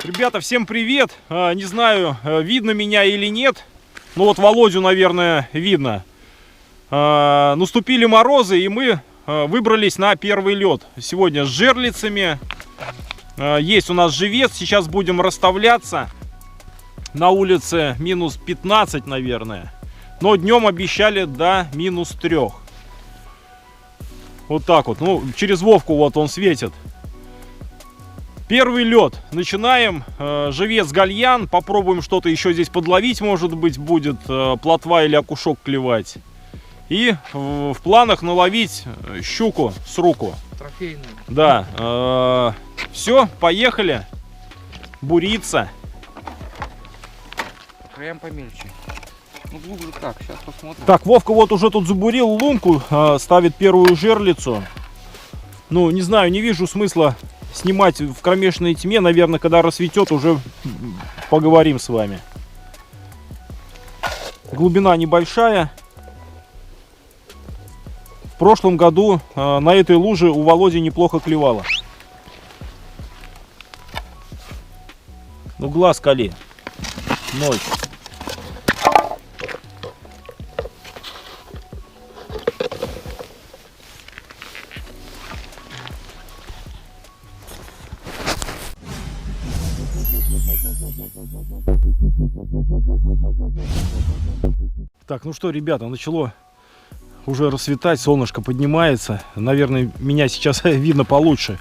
Ребята, всем привет! Не знаю, видно меня или нет. Ну вот Володю, наверное, видно. Наступили морозы, и мы выбрались на первый лед. Сегодня с жерлицами. Есть у нас живец. Сейчас будем расставляться. На улице минус 15, наверное. Но днем обещали до минус 3. Вот так вот. Ну, через Вовку вот он светит. Первый лед. Начинаем. Живец гальян. Попробуем что-то еще здесь подловить. Может быть, будет плотва или окушок клевать. И в планах наловить щуку с руку. Трофейную. Да. Все, поехали. Буриться. Краем помельче. Ну, глубже так. Сейчас посмотрим. Так, Вовка вот уже тут забурил лунку. Ставит первую жерлицу. Ну, не знаю, не вижу смысла снимать в кромешной тьме. Наверное, когда рассветет, уже поговорим с вами. Глубина небольшая. В прошлом году на этой луже у Володи неплохо клевало. Ну, глаз кали. 0. Так, ну что, ребята, начало уже расцветать, солнышко поднимается. Наверное, меня сейчас видно получше.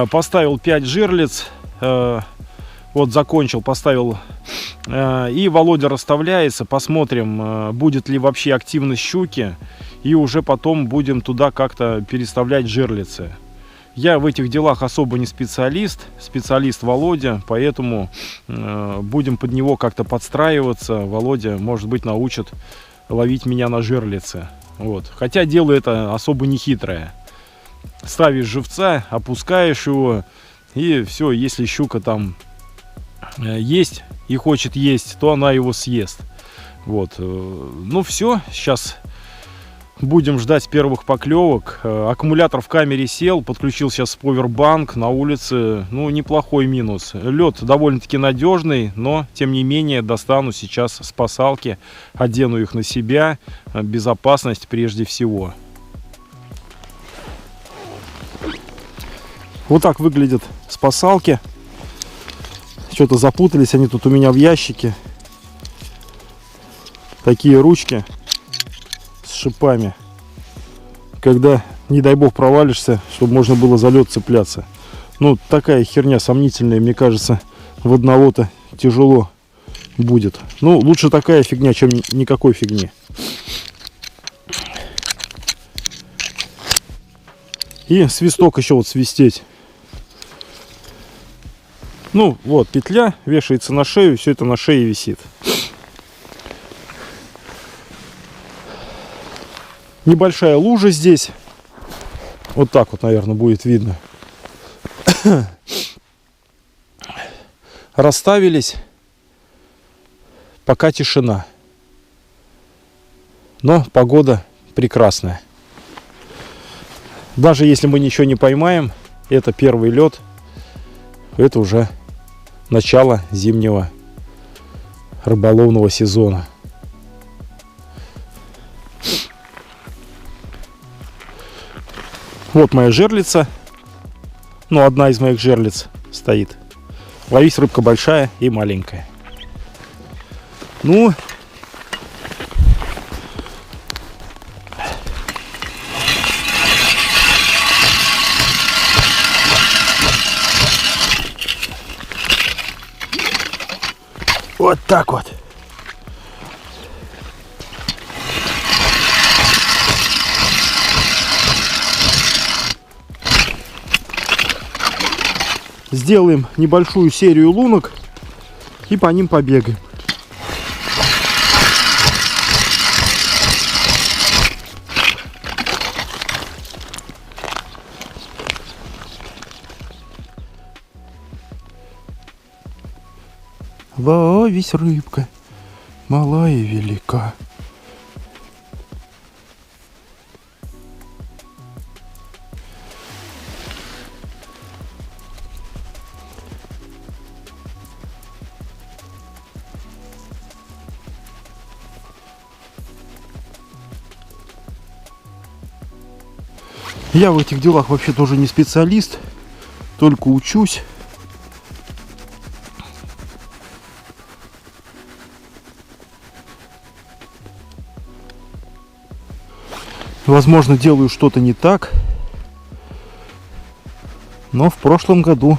Поставил 5 жерлиц. Вот закончил, поставил. И Володя расставляется. Посмотрим, будет ли вообще активность щуки. И уже потом будем туда как-то переставлять жерлицы. Я в этих делах особо не специалист. Специалист Володя. Поэтому будем под него как-то подстраиваться. Володя, может быть, научит ловить меня на жерлице. Вот. Хотя дело это особо не хитрое. Ставишь живца, опускаешь его. И все, если щука там есть и хочет есть, то она его съест. Вот. Ну все, сейчас будем ждать первых поклевок. Аккумулятор в камере сел, подключил сейчас повербанк. На улице, ну, неплохой минус. Лед довольно-таки надежный, но тем не менее достану сейчас спасалки, одену их на себя. Безопасность прежде всего. Вот так выглядят спасалки. Что-то запутались они тут у меня в ящике. Такие ручки с шипами. Когда, не дай бог, провалишься, чтобы можно было за лед цепляться. Ну, такая херня сомнительная, мне кажется, в одного-то тяжело будет. Ну, лучше такая фигня, чем никакой фигни. И свисток еще вот свистеть. Ну, вот, петля вешается на шею, все это на шее висит. Небольшая лужа здесь. Вот так вот, наверное, будет видно. Расставились. Пока тишина. Но погода прекрасная. Даже если мы ничего не поймаем, это первый лед. Это уже начало зимнего рыболовного сезона. Вот моя жерлица. Ну, одна из моих жерлиц стоит. Ловись, рыбка большая и маленькая. Ну, вот так вот. Сделаем небольшую серию лунок и по ним побегаем. Ловись, рыбка, малая и велика. Я в этих делах вообще тоже не специалист, только учусь. Возможно, делаю что-то не так, но в прошлом году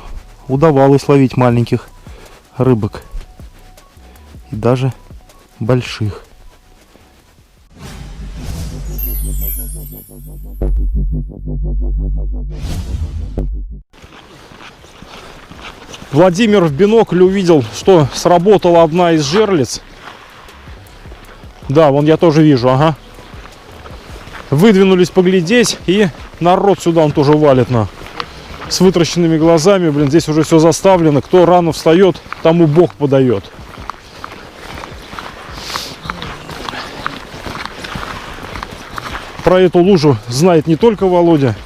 удавалось ловить маленьких рыбок и даже больших. Владимир в бинокль увидел, что сработала одна из жерлиц. Да, вон я тоже вижу, ага. Выдвинулись поглядеть, и народ сюда он тоже валит с вытращенными глазами. Блин, здесь уже все заставлено. Кто рано встает, тому Бог подает. Про эту лужу знает не только Володя.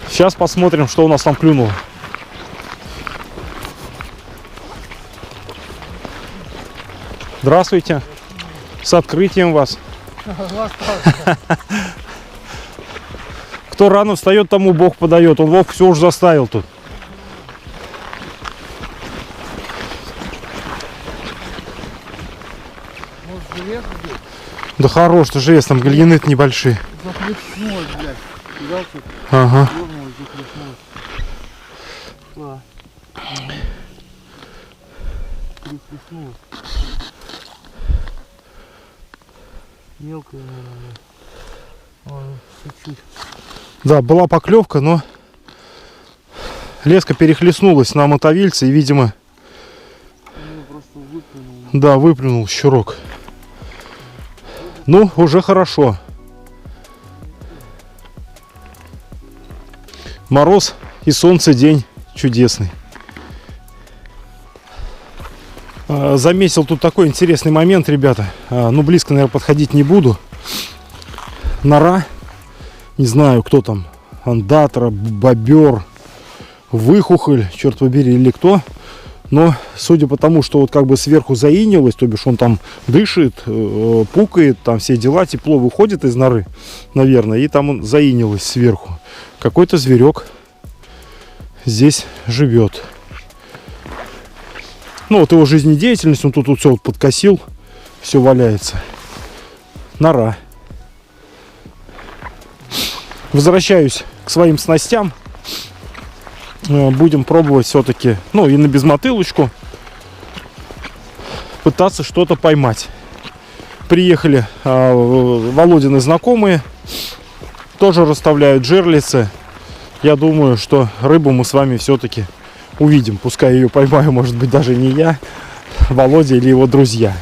Сейчас посмотрим, что у нас там клюнуло. Здравствуйте. С открытием вас. Кто рано встает, тому Бог подает. Он Вовк все уже заставил тут. Может, желез здесь? Да хорош, ты желез, там гальяны-то небольшие. Захлестнулось, блядь. Взял тут, Ага. дернулось, захлестнулось. Прихлестнулось. Мелкая, наверное. Чуть-чуть. Да, была поклевка, но леска перехлестнулась на мотовильце и, видимо, Просто выплюнул. да, выплюнул щурок. Ну, уже хорошо. Мороз и солнце, день чудесный. Заметил тут такой интересный момент, ребята. Ну, близко, наверное, подходить не буду. Нора. Не знаю, кто там. Андатра, бобер, выхухоль, черт побери, или кто. Но, судя по тому, что вот как бы сверху заинилось, то бишь он там дышит, пукает, там все дела, тепло выходит из норы, наверное, и там он заинилось сверху. Какой-то зверек здесь живет. Ну, вот его жизнедеятельность, он тут все вот подкосил, все валяется. Нора. Возвращаюсь к своим снастям. Будем пробовать все-таки, ну, и на безмотылочку пытаться что-то поймать. Приехали Володины знакомые, тоже расставляют жерлицы. Я думаю, что рыбу мы с вами все-таки увидим. Пускай ее поймаю, может быть, даже не я, Володя или его друзья.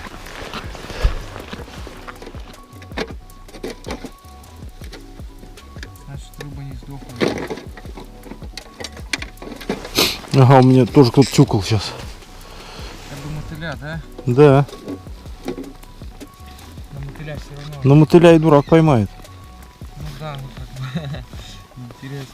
Значит, рыба не сдохла. Ага, у меня тоже кто-то тюкал сейчас. Это мотыля, да? Да, На мотыля все равно. но мотыля и дурак поймает. Ну да, ну как бы. Интересно.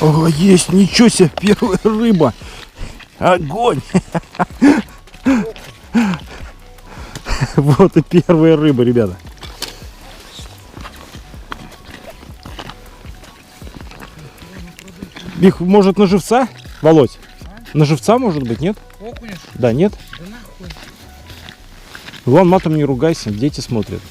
О, есть, ничего себе, первая рыба. Огонь. Вот и первая рыба, ребята. Их, может, на живца, Володь? На живца, может быть, нет? Окунешь? Да, нет? Да нахуй. Вон, матом не ругайся, дети смотрят.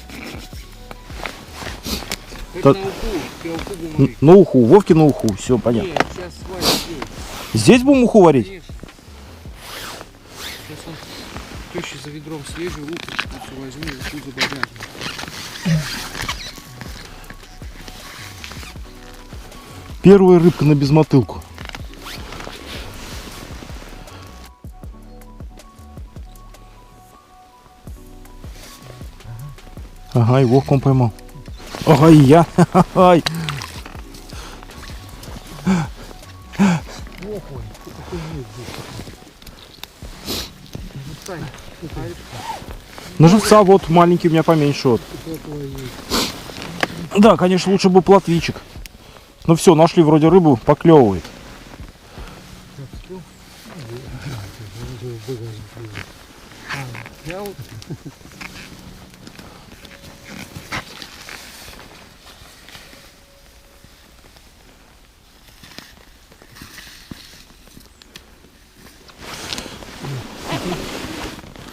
Это Та- на уху. Ты уху будем варить. На уху, Вовке на уху, все понятно. Не, сейчас сварим здесь. Здесь будем уху варить? Конечно. Сейчас он теща за ведром свежий, лук все возьми, уху забодят. Первая рыбка на безмотылку. Ага, и Вовку он поймал. Ага, и я. Ай. На живца вот маленький у меня поменьше вот. Да, конечно, лучше бы плотвичек. Ну все, нашли вроде рыбу, поклевывает. Я вот...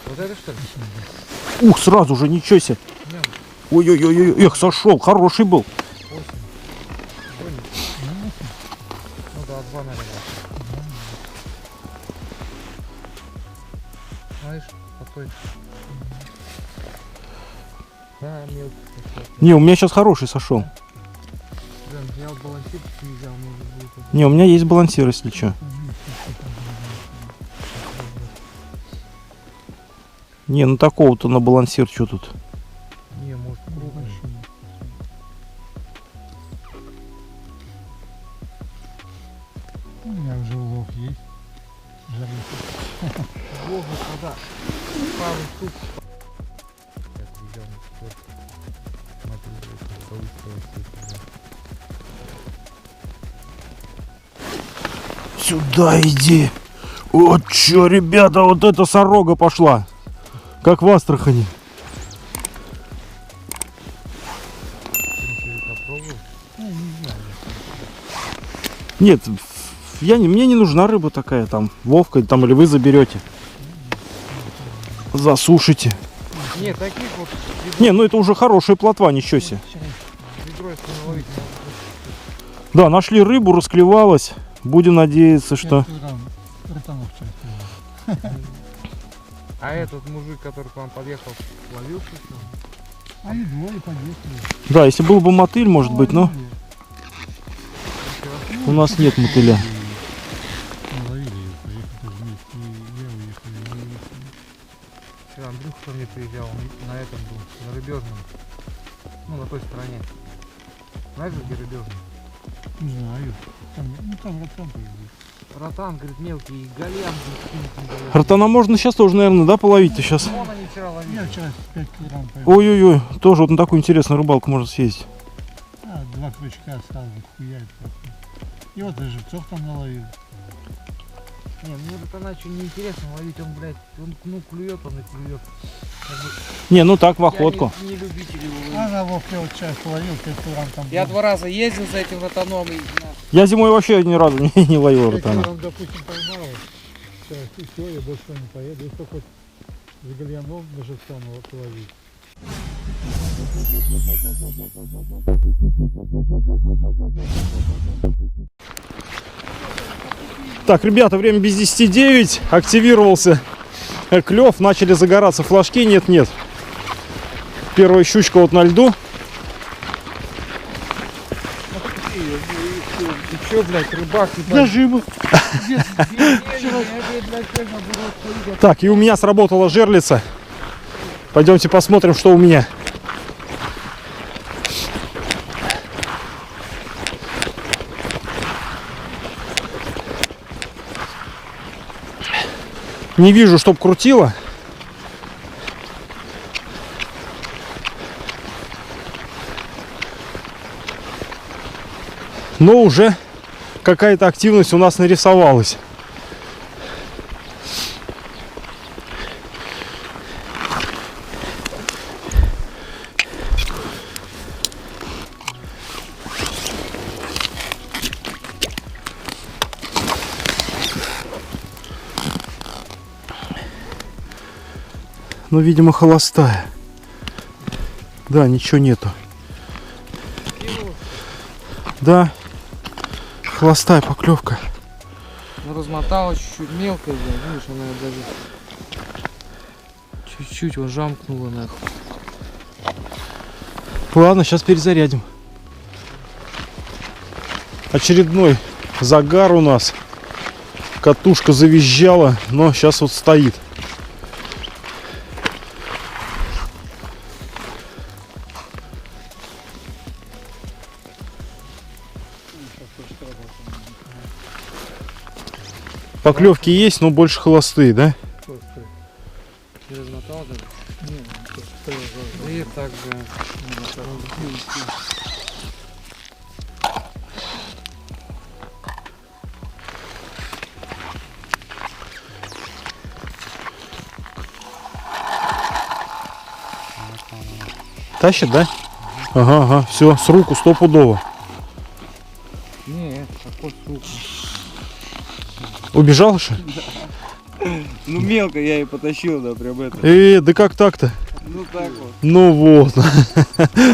Вот это что ли? Ух, сразу же, ничего себе. Ой-ой-ой, эх, сошел, хороший был. 8. Ну да, 2, наверное. Знаешь, какой? Да, мелкий. Не, у меня сейчас хороший сошел. Блин, я вот балансир не взял, может быть. Не, у меня есть балансир, если что. Не, ну такого-то на балансир, что тут? Не, может крупный. У меня уже улов есть. Жарится. Бога, когда пару штук. Так, ведем экспорт. Сюда иди. Вот чё, ребята, вот эта сорога пошла. Как в Астрахани. Попробуй. Нет, мне не нужна рыба такая, там, Вовка, там, или вы заберете. Засушите. Нет, таких вот Не, ну это уже хорошая плотва, ничего себе. ведро, если не ловить, Да, нашли рыбу, расклевалась. Будем надеяться, что... Ротанов часть. А этот мужик, который к вам подъехал, ловил что-то? Они двое подъехали. Да, если был бы мотыль, может быть, но у нас нет мотыля. Мы ловили ее, приехали вместе, и я уехал, и они уехали. Вчера Андрюха ко мне приезжал, он на этом был, на Рыбежном. Ну, на той стороне. Знаешь, где Рыбежный? Не знаю. Там, ну там ротан появился. Ротан, говорит, мелкий, гальян, говорит, какие-нибудь гальян. Ротана можно сейчас тоже, наверное, да, половить-то сейчас? Вон они вчера ловили. Я вчера 5 килограмм поймал. Ой-ой-ой, тоже вот на такую интересную рыбалку можно съездить. А, 2 крючка осталось, хуяет просто. И вот даже живцов там наловил. Не, мне ротана что неинтересно ловить, он, блядь, он, ну, клюет, он и клюет. Как бы, Не, ну так, в я охотку. не любитель его ловить. А на Вовке вот сейчас ловил, 5 килограмм там. Я было. 2 раза ездил за этим ротаном и... Я зимой вообще ни разу не ловил 5 ротана. килограмм, допустим, поймал. Все, я больше не поеду. Если только вот с гальяном на живца ловить. Так, ребята, время без 10:09. Активировался клев, начали загораться флажки. Нет. Первая щучка вот на льду. Ты чё, блядь, рыбак, ебать? Зажиму. Так, и у меня сработала жерлица. Пойдемте посмотрим, что у меня. Не вижу, чтоб крутило. Но уже какая-то активность у нас нарисовалась. Ну, видимо, холостая. Да, ничего нету. Да, холостая поклевка. Ну, размотала чуть-чуть, мелкая, блядь, видишь, она даже... Чуть-чуть, вот жамкнула, нахуй. Ладно, сейчас перезарядим. Очередной загар у нас. Катушка завизжала, но сейчас вот стоит. Поклевки есть, но больше холостые, да? Не размотал даже? Нет, да и так, да. Тащит, да? Ага, ага, все, с руку стопудово. Не, такой сука. Убежал еще? Ну мелко я и потащил, да, прям это. Да как так-то? Ну так вот. Ну вот.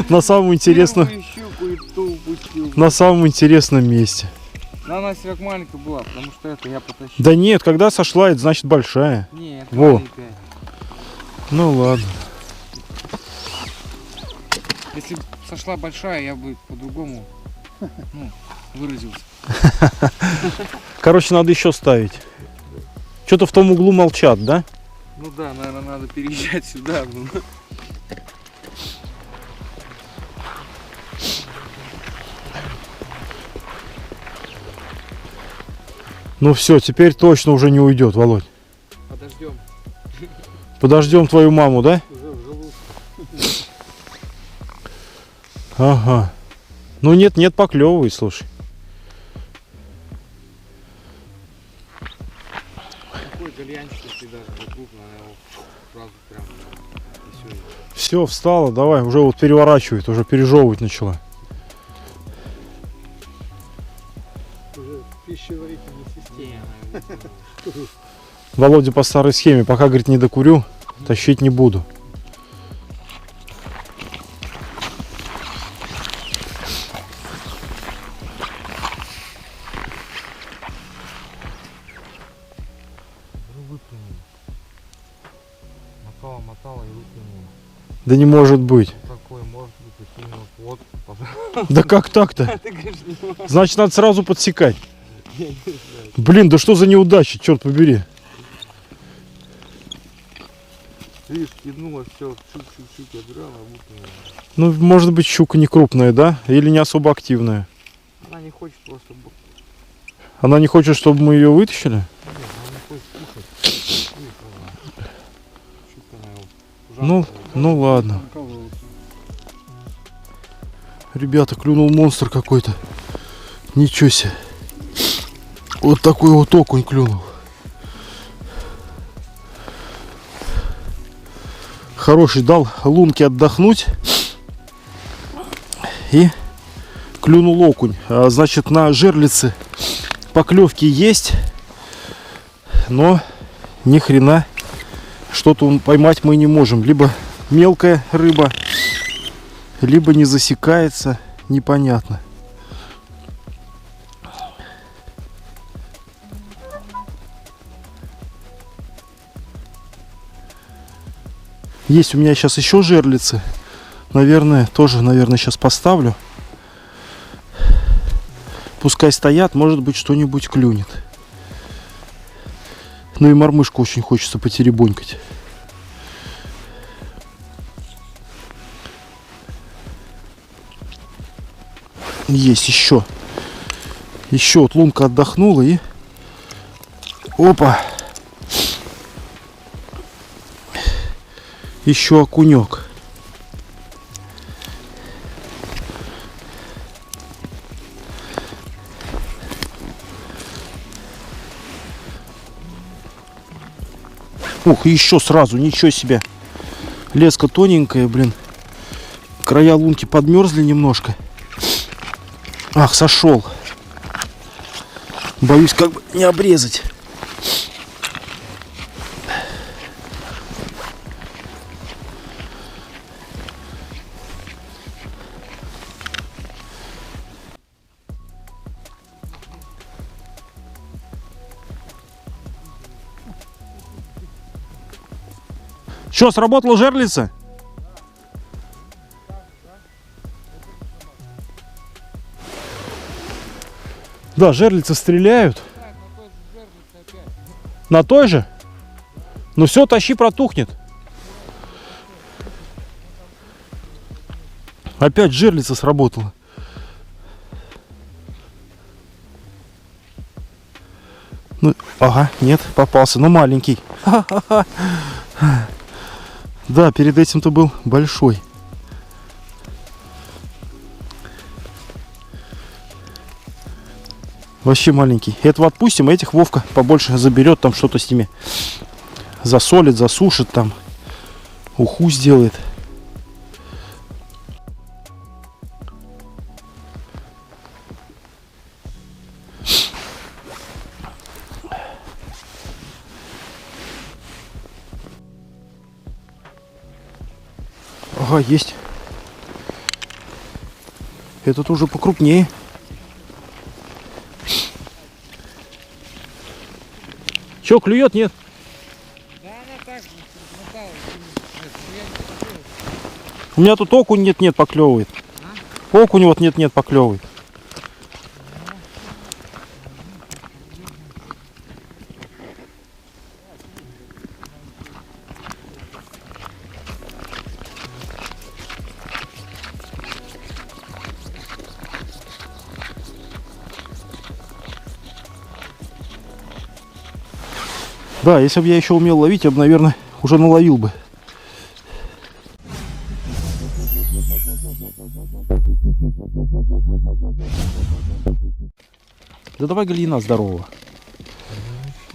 На самом интересном, Первую щуку и ту упустил. на самом интересном месте. Но она все равно маленькая была, потому что это я потащил. Да нет, когда сошла, это значит большая. Нет, Во. маленькая. Ну ладно. Если бы сошла большая, я бы по-другому выразился. Короче, надо еще ставить. Что-то в том углу молчат, да? Ну да, наверное, надо переезжать сюда. Ну все, теперь точно уже не уйдет, Володь. Подождем. Подождем твою маму, да? Ага. Ну нет, поклевывай, слушай. Такой гальянчик, если даже вокруг, наверное, сразу прям и все. Все, встала, давай, уже вот переворачивает, уже пережевывать начала. Уже пищеварительная система. Володя по старой схеме, пока, говорит, не докурю, тащить не буду. Выплюнул. Мотала и выплюнула. Да не может быть. Такой может быть, такие вот водку. Да как так-то? Ты говоришь, не можешь. Значит, надо сразу подсекать. Блин, да что за неудача, черт побери. Видишь, киднула все, чуть-чуть отбирала, выплюнула. Ну, может быть, щука не крупная, да? Или не особо активная. Она не хочет просто... Она не хочет, чтобы мы ее вытащили? Нет, она не хочет кушать. Видишь, она. Щука, наверное, Ну, ужасная. ну ладно. Ребята, клюнул монстр какой-то. Ничего себе. Вот такой вот окунь клюнул. Хороший, дал лунке отдохнуть. И клюнул окунь. Значит, на жерлице поклевки есть. Но ни хрена что-то поймать мы не можем. Либо мелкая рыба, либо не засекается, непонятно. Есть у меня сейчас еще жерлицы. Наверное, тоже, сейчас поставлю. Пускай стоят, может быть, что-нибудь клюнет. Ну и мормышку очень хочется потеребонькать. Есть еще. Еще вот лунка отдохнула и... Опа! Еще окунек. Ух, еще сразу, ничего себе. Леска тоненькая, блин. Края лунки подмерзли немножко. Ах, сошел. Боюсь, как бы не обрезать. Что, сработала жерлица? Да, жерлицы стреляют. На той же? Ну все, тащи, протухнет. Опять жерлица сработала. Ну, ага, нет, попался, но маленький. Ха-ха-ха. Да, перед этим-то был большой. Вообще маленький. Этого отпустим, а этих Вовка побольше заберет, там что-то с ними засолит, засушит, там уху сделает. Ага, есть. Этот уже покрупнее. Че, клюет, нет? Да она так же мотала. У меня тут окунь нет-нет поклевывает. Окунь вот нет-нет поклевывает. Да, если бы я еще умел ловить, я бы, наверное, уже наловил бы. Да давай галина здорового.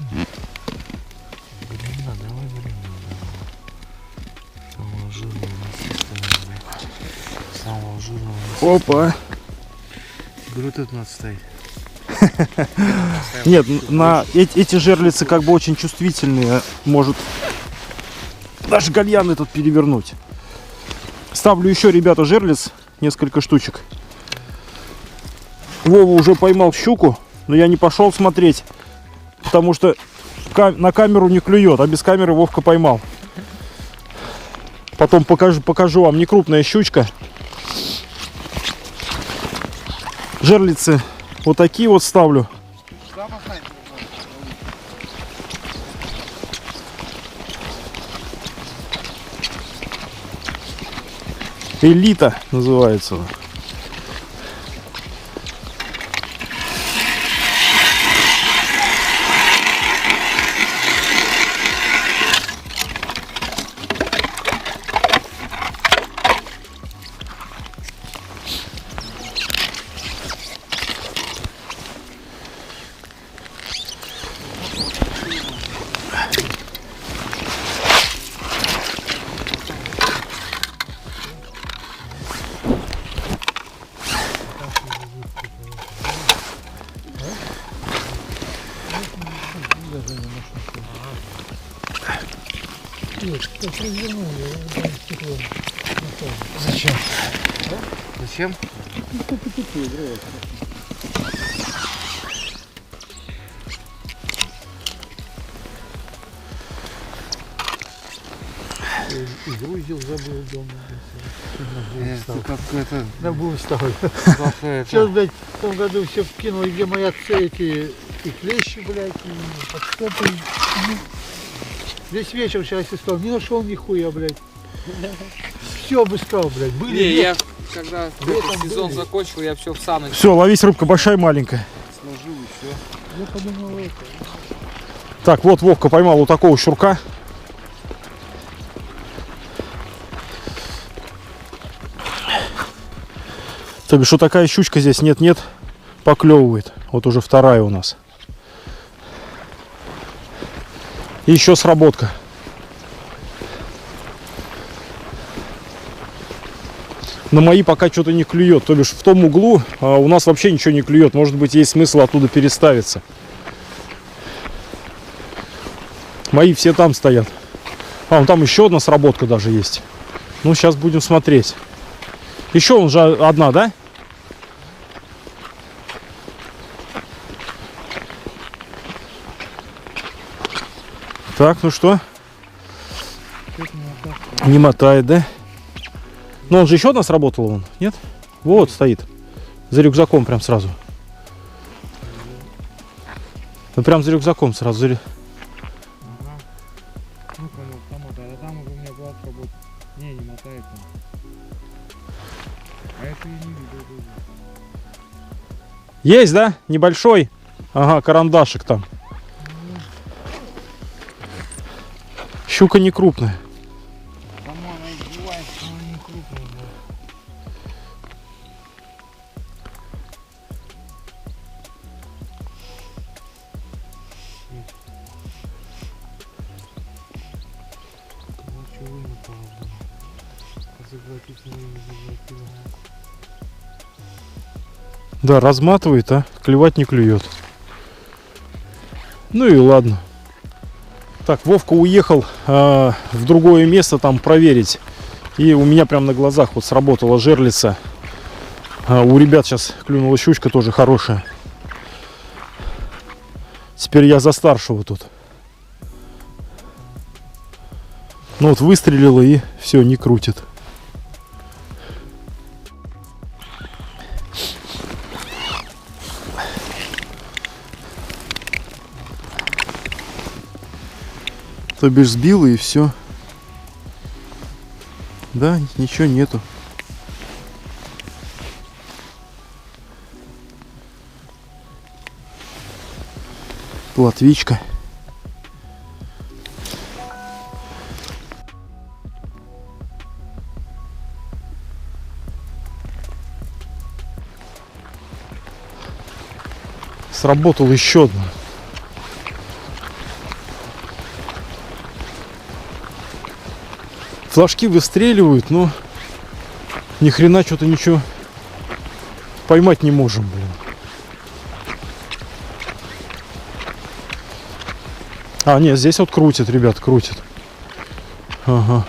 Блин, давай, блин, самого жирного самого жирного. Опа. Говорю, тут надо стоять. Нет, на эти жерлицы как бы очень чувствительные. Может даже гальян этот перевернуть. Ставлю еще, ребята, жерлиц. Несколько штучек. Вова уже поймал щуку, но я не пошел смотреть, потому что на камеру не клюет, а без камеры Вовка поймал. Потом покажу вам, не крупная щучка. Жерлицы вот такие вот ставлю. Элита называется. Зачем? Зачем? Грузил, забыл дома. Это как это... На бум ставил. Как это... Сейчас, блядь, в том году все вкинул, и где мои эти и клещи, блядь, и подстопы. Весь вечер сейчас искал, не нашел нихуя, блядь. Все обыскал, блядь. Были, Не, нет. я когда этот сезон закончил, я все в саночку Все, ловись, рыбка большая, маленькая. сложил и все. Я подумал, это. Так, вот Вовка поймал вот такого щурка. То бишь, что такая щучка здесь нет-нет, поклевывает. Вот уже вторая у нас. И еще сработка. На мои пока что-то не клюет. То бишь в том углу у нас вообще ничего не клюет. Может быть, есть смысл оттуда переставиться. Мои все там стоят. А, вон там еще одна сработка даже есть. Ну, сейчас будем смотреть. Еще он же одна, да? Так, ну что? Не мотает, да? Но он же еще одна сработала, он, нет? Вот стоит. За рюкзаком прям сразу. Ну, прям за рюкзаком сразу. Ага. Ну, там мотает. А там уже у меня была работа. Не мотает там. А это я не видел. Есть, да? Небольшой. Ага, карандашик там. Щука не крупная. Там она издевается, но она не крупная. Да, разматывает, а клевать не клюет. Ну и ладно. Так, Вовка уехал в другое место там проверить, И у меня прям на глазах вот сработала жерлица. У ребят сейчас клюнула щучка тоже хорошая. Теперь я за старшего тут. Ну вот выстрелила и все, не крутит. То бишь сбила и все. Да, ничего нету. Плотвичка. Сработал еще одна. Флажки выстреливают, но ни хрена что-то ничего поймать не можем, блин. А, нет, здесь вот крутит, ребят, крутит. Ага.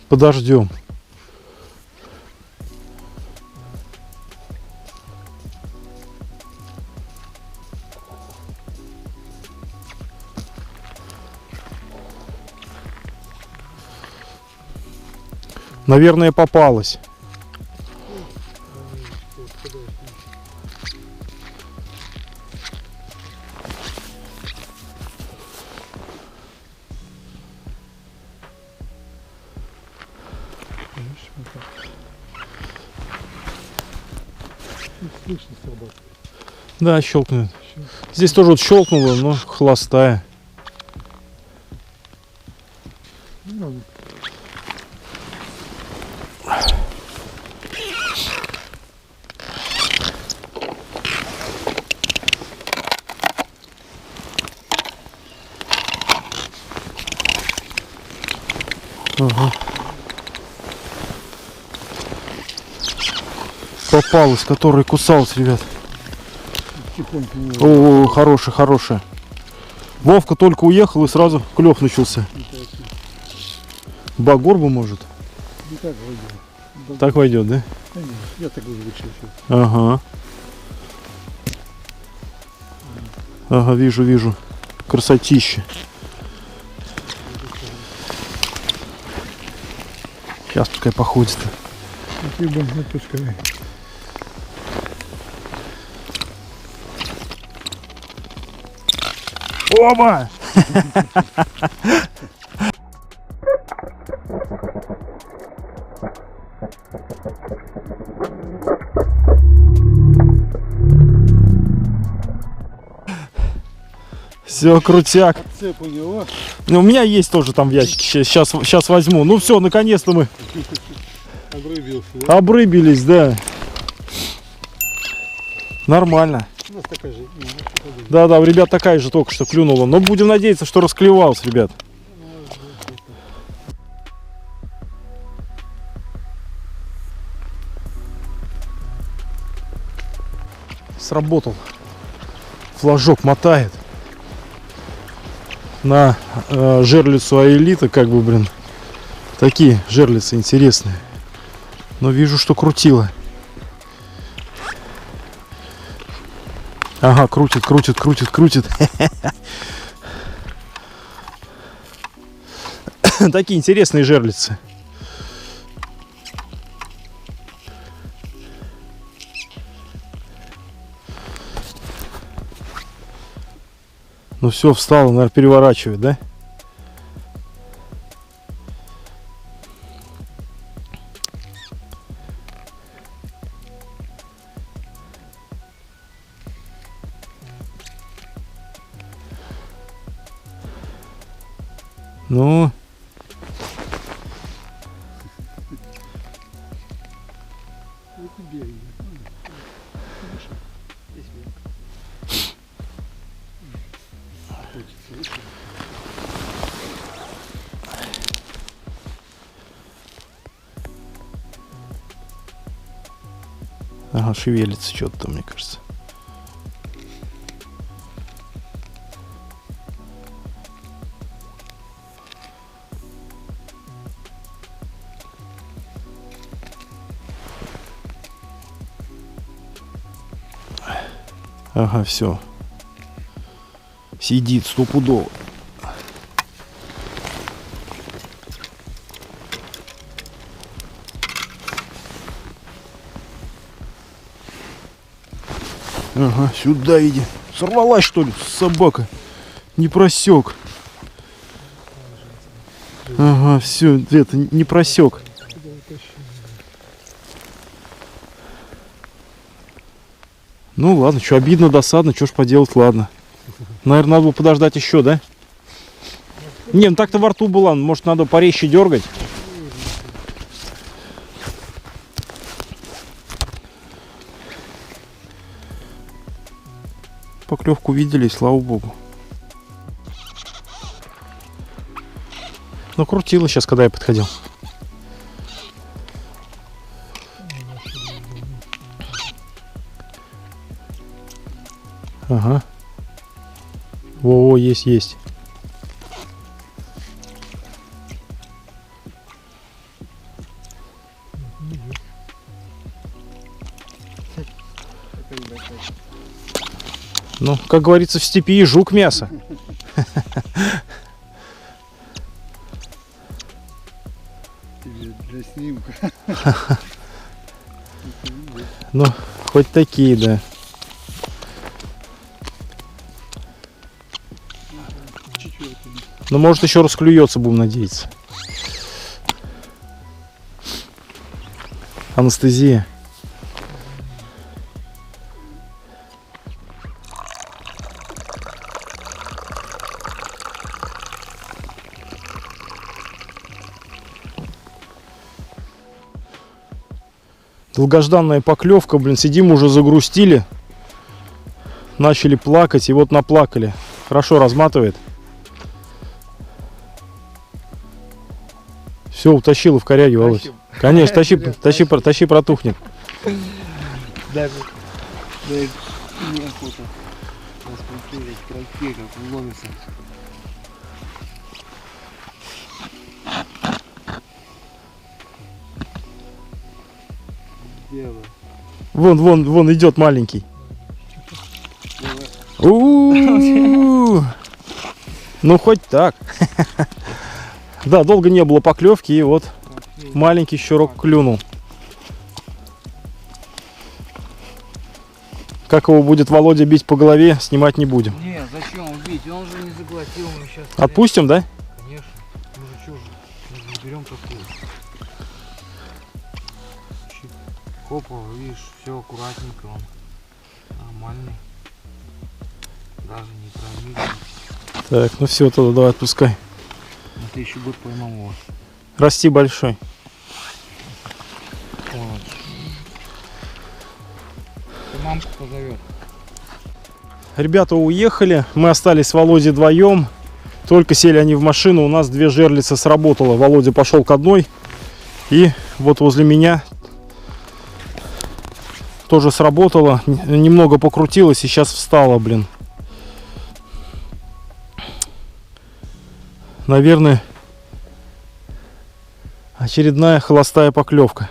Подождем. Наверное, попалась. Слышно сработало. Да, щелкнет. Здесь тоже вот щелкнуло, но холостая. Ну, Ага. Попалась, которая кусалась, ребят. тихонько не О, хорошая, хорошая. Вовка только уехал и сразу клев начался. Багорба может. не так войдет. Так войдет, да? Да нет, я так уже вышел сейчас. Ага. Ага, вижу, вижу. Красотища. Сейчас пускай походит. Спасибо, отпускай. Оба! Все, крутяк. Цеп у него. Ну, у меня есть тоже там в ящике. Сейчас возьму. Ну все, наконец-то мы Обрыбился, да? обрыбились, да. Нормально. У нас такая же. Не, у нас такая же. Да, у ребят такая же только что клюнула. Но будем надеяться, что расклевался, ребят. Сработал. Флажок мотает. На жерлицу аэлита, как бы, блин. Такие жерлицы интересные. Но вижу, что крутило. Ага, крутит. Такие интересные жерлицы. Ну все, встал, наверное, переворачивает, да? Ну, ага, шевелится что-то там, мне кажется. Ага, все. Сидит стопудово. Ага, сюда иди. Сорвалась, что ли, собака? Не просек. Ага, все, это не просек. Ну ладно, что обидно, досадно, что ж поделать, ладно. Наверное, надо было подождать еще, да? Не, ну так-то во рту была, может надо порезче дергать. Поклевку видели, слава богу. Ну крутило сейчас, когда я подходил. Ага. Во, есть. Ну, как говорится, в степи и жук мясо. Для снимка. Ну, хоть такие, да. Ну, может, еще расклюется, будем надеяться. Анестезия. Долгожданная поклевка, блин, сидим, уже загрустили. Начали плакать, и вот наплакали. Хорошо разматывает. Все, утащила в коряге, Володь. Конечно, тащи, протухнет. Даже неохота распределить трофей, как ломится. Дело. Вон идет маленький. Ну хоть так. Да, долго не было поклевки, и вот маленький щурок клюнул. Как его будет Володя бить по голове, снимать не будем. Не, зачем убить? Он же не заглотил, мы сейчас... Отпустим, да? Конечно. Мы же что же, мы же не берем такую. Хопа, видишь, все аккуратненько он. Нормальный. Даже не промили. Так, ну все, тогда давай отпускай. На следующий год поймал его. Расти большой. Вот. Ты мамку позовет. Ребята уехали, мы остались с Володей вдвоем. Только сели они в машину, у нас 2 жерлицы сработало. Володя пошел к одной. И вот возле меня тоже сработало. Немного покрутилось и сейчас встала, блин. Наверное, очередная холостая поклевка.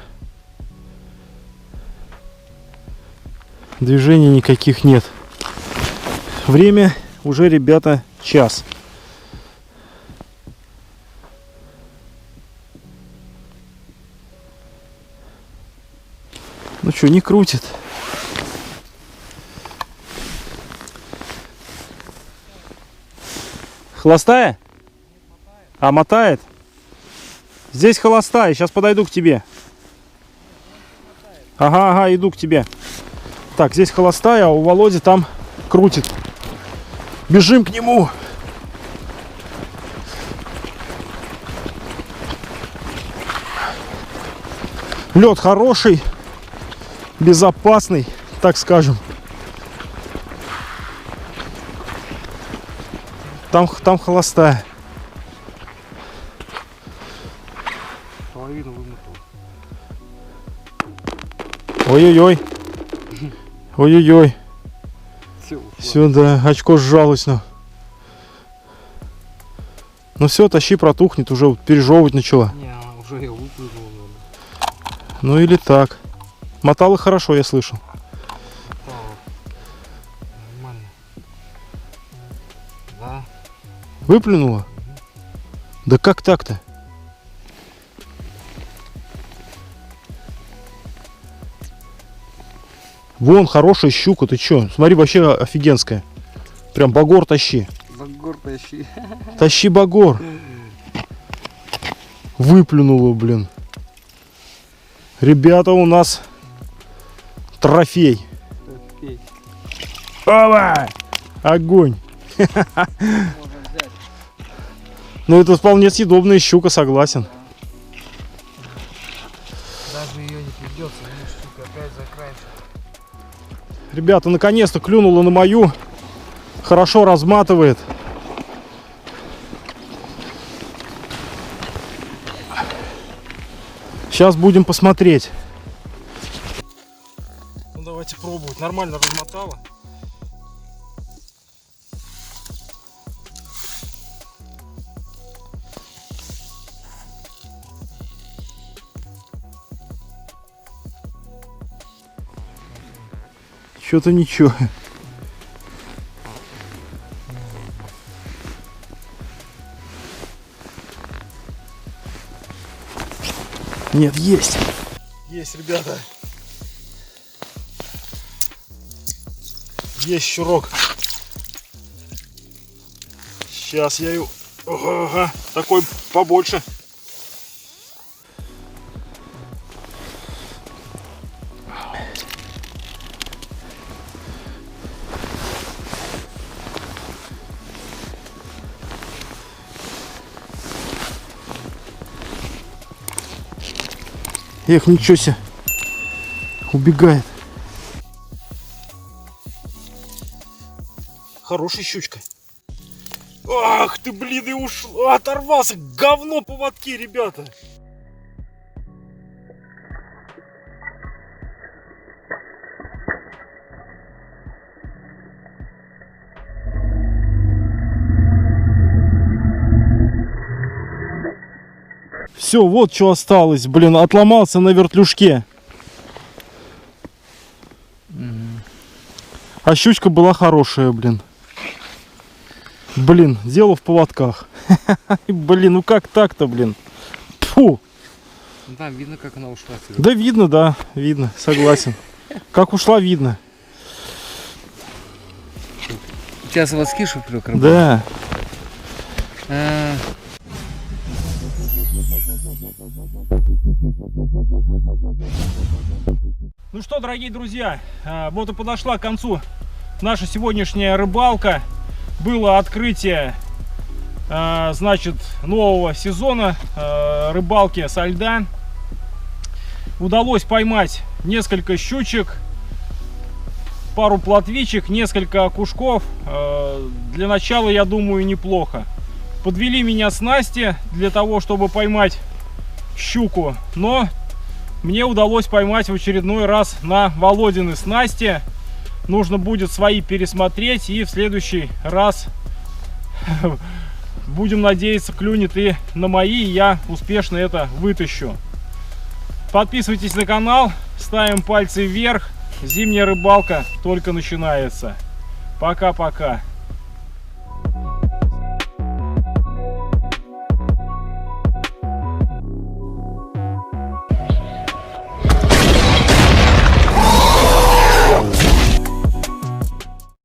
Движений никаких нет. Время уже, ребята, час. Ну что, не крутит. Холостая? А, мотает? Здесь холостая, сейчас подойду к тебе. Ага, иду к тебе. Так, здесь холостая, а у Володи там крутит. Бежим к нему. Лед хороший, безопасный, так скажем. Там холостая. Половину вымотал. Ой-ой-ой. Ой-ой-ой. Все, Все, да, очко сжалось. Ну все, тащи, протухнет, уже вот пережевывать начала. не, она уже ее выплюнула. Ну или так. Мотала хорошо, я слышал. Да. Выплюнула? Да как так-то? Вон, хорошая щука, ты чё? Смотри, вообще офигенская. Прям багор тащи. Багор тащи. Тащи багор. Выплюнула, блин. Ребята, у нас трофей. Опа! Огонь. Ну, это вполне съедобная щука, согласен. Даже ее не придется, видишь, штука опять заканчивается. Ребята, наконец-то клюнула на мою. Хорошо разматывает. Сейчас будем посмотреть. Ну, давайте пробовать. Нормально размотала. Что-то ничего. Нет, есть. Есть, ребята. Есть щурок. Сейчас я ее... Ага, такой побольше. Эх, ничего себе. Убегает. Хорошая щучка. Ах ты, блин, и ушел. Оторвался. Говно поводки, ребята. Все, вот что осталось, блин, отломался на вертлюжке. А щучка была хорошая, блин. Блин, дело в поводках. Блин, ну как так-то, блин? Фу. Ну, там видно, как она ушла отсюда. Да видно, да, видно, согласен. Как ушла, видно. У тебя заводские шуфлёк работают? Да. Ну что, дорогие друзья, вот и подошла к концу наша сегодняшняя рыбалка. Было открытие, значит, нового сезона рыбалки со льда. Удалось поймать несколько щучек, пару плотвичек, несколько окушков. Для начала, я думаю, неплохо. Подвели меня снасти для того, чтобы поймать щуку, но мне удалось поймать в очередной раз на Володины снасти. Нужно будет свои пересмотреть, и в следующий раз, будем надеяться, клюнет и на мои, и я успешно это вытащу. Подписывайтесь на канал, ставим пальцы вверх. Зимняя рыбалка только начинается. Пока-пока.